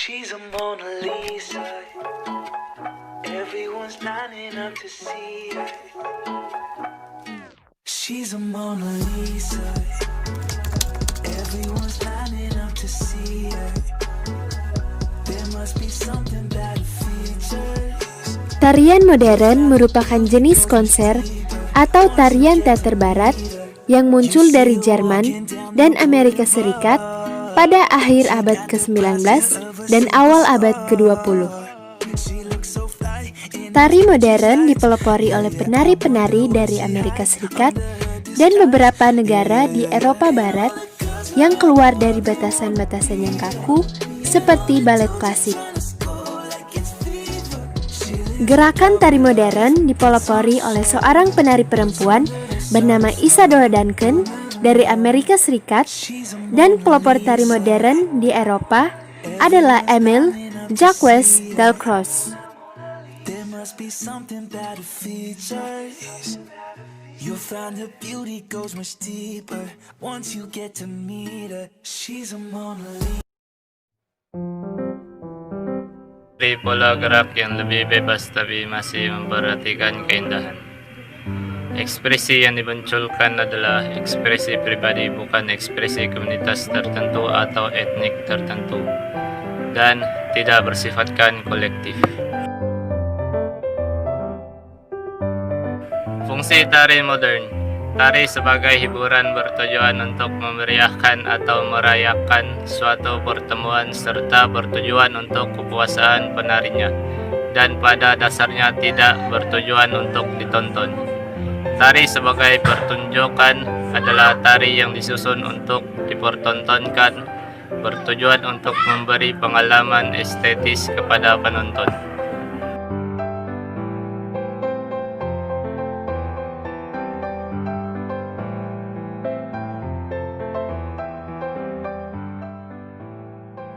She's a Mona Lisa. Everyone's lining up to see her. She's a Mona Lisa. Everyone's lining up to see her. There must be something about her features. Tarian modern merupakan jenis konser atau tarian teater barat yang muncul dari Jerman dan Amerika Serikat pada akhir abad ke-19 dan awal abad ke-20. Tari modern dipelopori oleh penari-penari dari Amerika Serikat dan beberapa negara di Eropa Barat yang keluar dari batasan-batasan yang kaku seperti balet klasik. Gerakan tari modern dipelopori oleh seorang penari perempuan bernama Isadora Duncan dari Amerika Serikat, dan pelopor tari modern di Eropa adalah Émile Jacques Delcros. Dari pola gerak yang lebih bebas tapi masih memperhatikan keindahan. Ekspresi yang dimunculkan adalah ekspresi pribadi, bukan ekspresi komunitas tertentu atau etnik tertentu, dan tidak bersifatkan kolektif. Fungsi tari modern. Tari sebagai hiburan bertujuan untuk memeriahkan atau merayakan suatu pertemuan serta bertujuan untuk kepuasan penarinya, dan pada dasarnya tidak bertujuan untuk ditonton. Tari sebagai pertunjukan adalah tari yang disusun untuk dipertontonkan, bertujuan untuk memberi pengalaman estetis kepada penonton.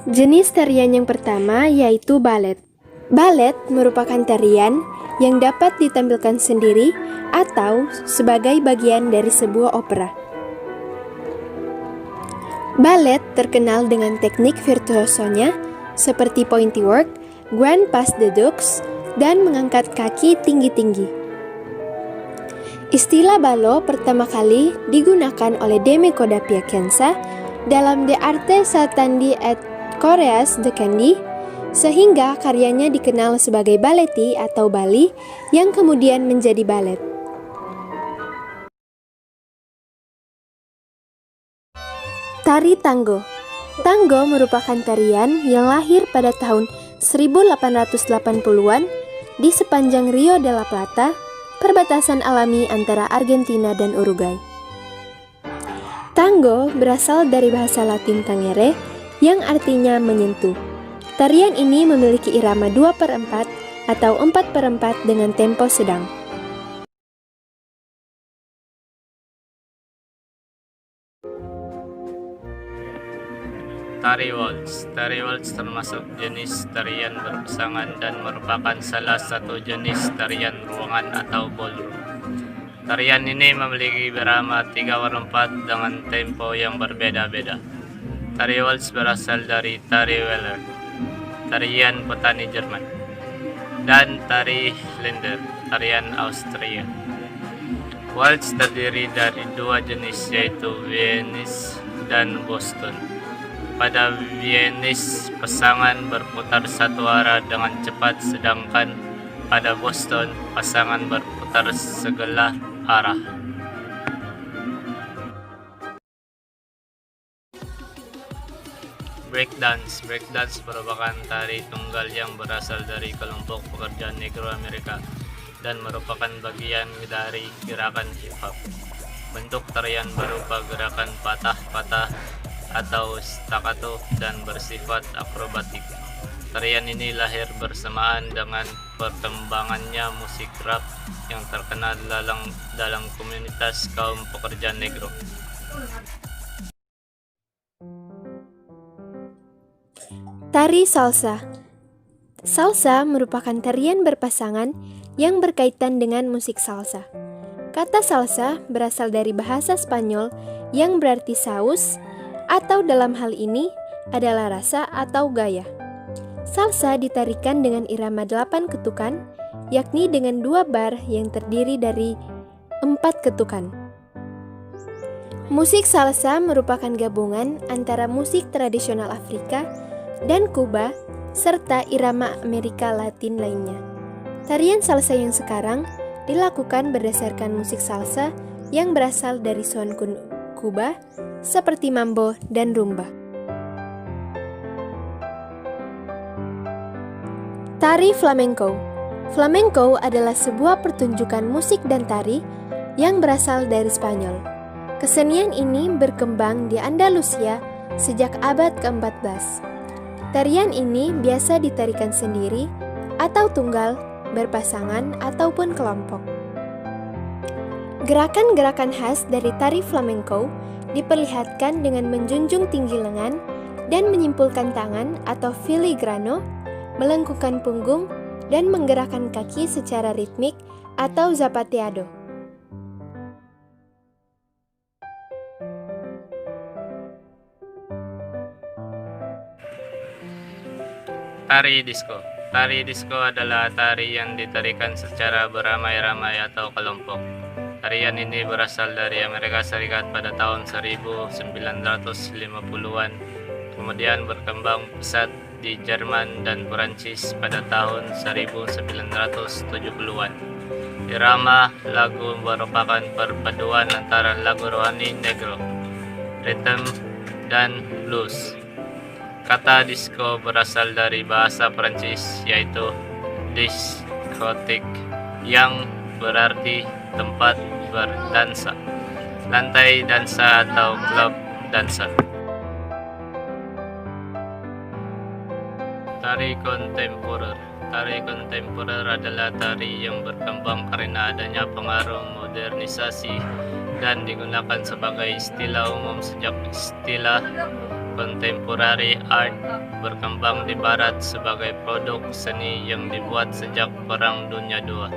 Jenis tarian yang pertama yaitu balet. Balet merupakan tarian yang dapat ditampilkan sendiri atau sebagai bagian dari sebuah opera. Balet terkenal dengan teknik virtuosonya seperti pointy work, grand pas de deux, dan mengangkat kaki tinggi-tinggi. Istilah ballo pertama kali digunakan oleh Demecoda Piacenza dalam De Arte Saltandi et Choreas de Candy, sehingga karyanya dikenal sebagai balletti atau Bali yang kemudian menjadi balet. Tari Tango. Tango merupakan tarian yang lahir pada tahun 1880-an di sepanjang Rio de la Plata, perbatasan alami antara Argentina dan Uruguay. Tango berasal dari bahasa Latin tangere yang artinya menyentuh. Tarian ini memiliki irama 2/4 atau 4/4 dengan tempo sedang. Tari waltz. Tari waltz termasuk jenis tarian berpasangan dan merupakan salah satu jenis tarian ruangan atau ballroom. Tarian ini memiliki irama 3/4 dengan tempo yang berbeda-beda. Tari waltz berasal dari tari Weller, tarian petani Jerman, dan tari Länder, tarian Austria. Waltz terdiri dari dua jenis, yaitu Viennese dan Boston. Pada Viennese, pasangan berputar satu arah dengan cepat, sedangkan pada Boston, pasangan berputar segala arah. Breakdance. Breakdance merupakan tari tunggal yang berasal dari kelompok pekerja Negro Amerika dan merupakan bagian dari gerakan hip hop. Bentuk tarian berupa gerakan patah-patah atau staccato dan bersifat akrobatik. Tarian ini lahir bersamaan dengan perkembangannya musik rap yang terkenal dalam komunitas kaum pekerja Negro. Tari salsa. Salsa merupakan tarian berpasangan yang berkaitan dengan musik salsa. Kata salsa berasal dari bahasa Spanyol yang berarti saus, atau dalam hal ini adalah rasa atau gaya. Salsa ditarikan dengan irama 8 ketukan, yakni dengan 2 bar yang terdiri dari 4 ketukan. Musik salsa merupakan gabungan antara musik tradisional Afrika dan Kuba serta irama Amerika Latin lainnya. Tarian salsa yang sekarang dilakukan berdasarkan musik salsa yang berasal dari sound Kuba seperti mambo dan rumba. Tari flamenco. Flamenco adalah sebuah pertunjukan musik dan tari yang berasal dari Spanyol. Kesenian ini berkembang di Andalusia sejak abad ke-14. Tarian ini biasa ditarikan sendiri atau tunggal, berpasangan, ataupun kelompok. Gerakan-gerakan khas dari tari flamenco diperlihatkan dengan menjunjung tinggi lengan dan menyimpulkan tangan atau filigrano, melengkungkan punggung, dan menggerakkan kaki secara ritmik atau zapateado. Tari disco. Tari disco adalah tari yang ditarikan secara beramai-ramai atau kelompok. Tarian ini berasal dari Amerika Serikat pada tahun 1950-an, kemudian berkembang pesat di Jerman dan Perancis pada tahun 1970-an. Irama lagu merupakan perpaduan antara lagu rohani negro, rhythm, dan blues. Kata disco berasal dari bahasa Perancis yaitu discothèque yang berarti tempat berdansa, lantai dansa atau klub dansa. Tari kontemporer. Tari kontemporer adalah tari yang berkembang karena adanya pengaruh modernisasi dan digunakan sebagai istilah umum sejak istilah contemporary art berkembang di barat sebagai produk seni yang dibuat sejak Perang Dunia II.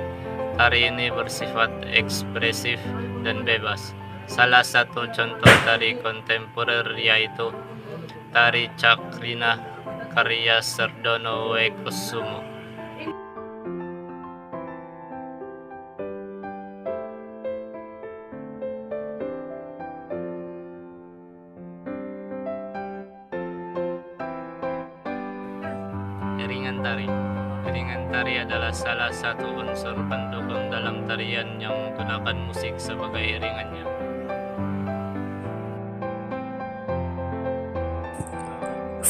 Tari ini bersifat ekspresif dan bebas. Salah satu contoh tari kontemporer yaitu tari Cakrina karya Sardono Kusumo. Iringan tari. Iringan tari adalah salah satu unsur pendukung dalam tarian yang menggunakan musik sebagai iringannya.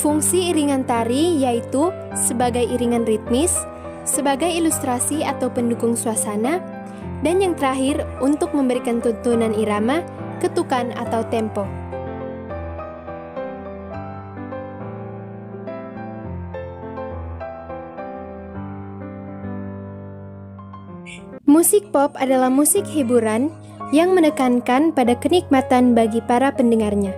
Fungsi iringan tari yaitu sebagai iringan ritmis, sebagai ilustrasi atau pendukung suasana, dan yang terakhir untuk memberikan tuntunan irama, ketukan atau tempo. Musik pop adalah musik hiburan yang menekankan pada kenikmatan bagi para pendengarnya.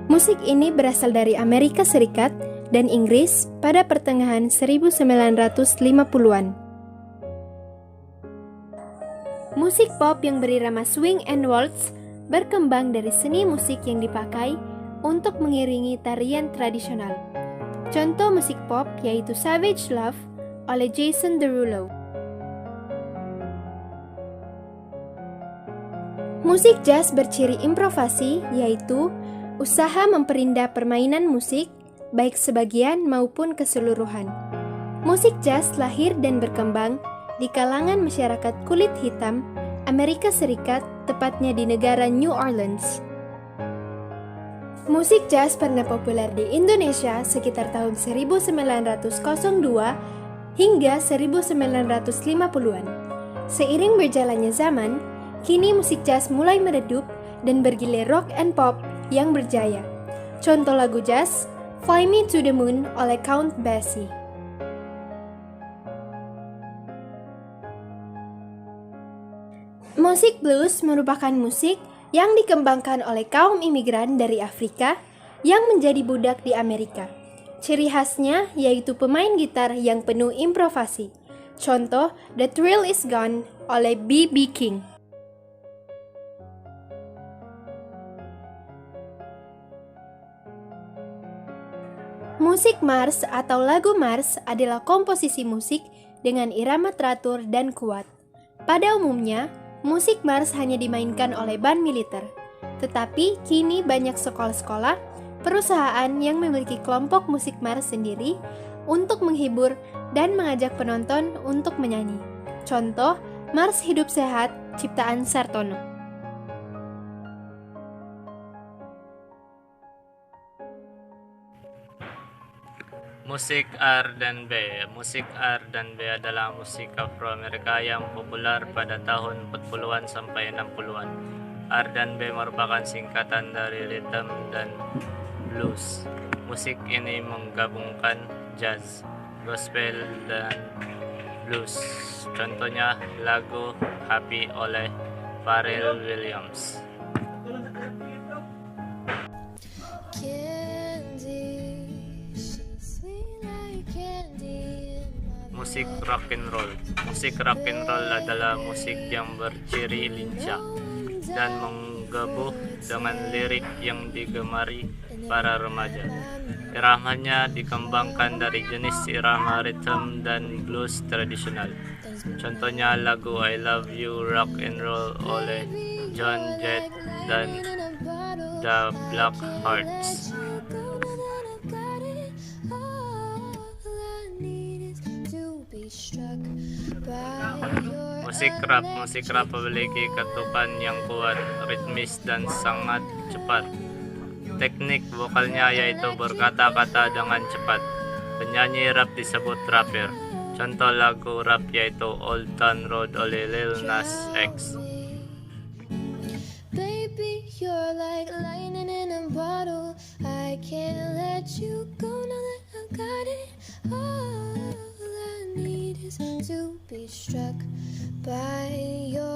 Musik ini berasal dari Amerika Serikat dan Inggris pada pertengahan 1950-an. Musik pop yang berirama swing and waltz berkembang dari seni musik yang dipakai untuk mengiringi tarian tradisional. Contoh musik pop yaitu Savage Love oleh Jason Derulo. Musik jazz berciri improvasi yaitu usaha memperindah permainan musik, baik sebagian maupun keseluruhan. Musik jazz lahir dan berkembang di kalangan masyarakat kulit hitam Amerika Serikat, tepatnya di negara New Orleans. Musik jazz pernah populer di Indonesia sekitar tahun 1902 hingga 1950-an. Seiring berjalannya zaman, kini musik jazz mulai meredup dan bergilir rock and pop yang berjaya. Contoh lagu jazz, Fly Me to the Moon oleh Count Basie. Musik blues merupakan musik yang dikembangkan oleh kaum imigran dari Afrika yang menjadi budak di Amerika. Ciri khasnya yaitu pemain gitar yang penuh improvasi. Contoh, The Thrill Is Gone oleh B.B. King. Musik march atau lagu march adalah komposisi musik dengan irama teratur dan kuat. Pada umumnya, musik march hanya dimainkan oleh band militer. Tetapi kini banyak sekolah-sekolah, perusahaan yang memiliki kelompok musik march sendiri untuk menghibur dan mengajak penonton untuk menyanyi. Contoh, Mars Hidup Sehat ciptaan Sartono. Musik R&B. Musik R&B adalah musik Afroamerika yang populer pada tahun 40-an sampai 60-an. R&B merupakan singkatan dari rhythm dan blues. Musik ini menggabungkan jazz, gospel, dan blues. Contohnya lagu Happy oleh Pharrell Williams. Musik rock and roll. Musik rock and roll adalah musik yang berciri lincah dan menggebu dengan lirik yang digemari para remaja. Iramanya dikembangkan dari jenis irama rhythm dan blues tradisional. Contohnya lagu I Love You Rock and Roll oleh John Jett dan The Blackhearts. Musik rap memiliki ketukan yang kuat, ritmis dan sangat cepat. Teknik vokalnya yaitu berkata-kata dengan cepat. Penyanyi rap disebut rapper. Contoh lagu rap yaitu Old Town Road oleh Lil Nas X. Baby, you're like lightning in a bottle. I can't let you go now that I got it. All I need is to be struck by your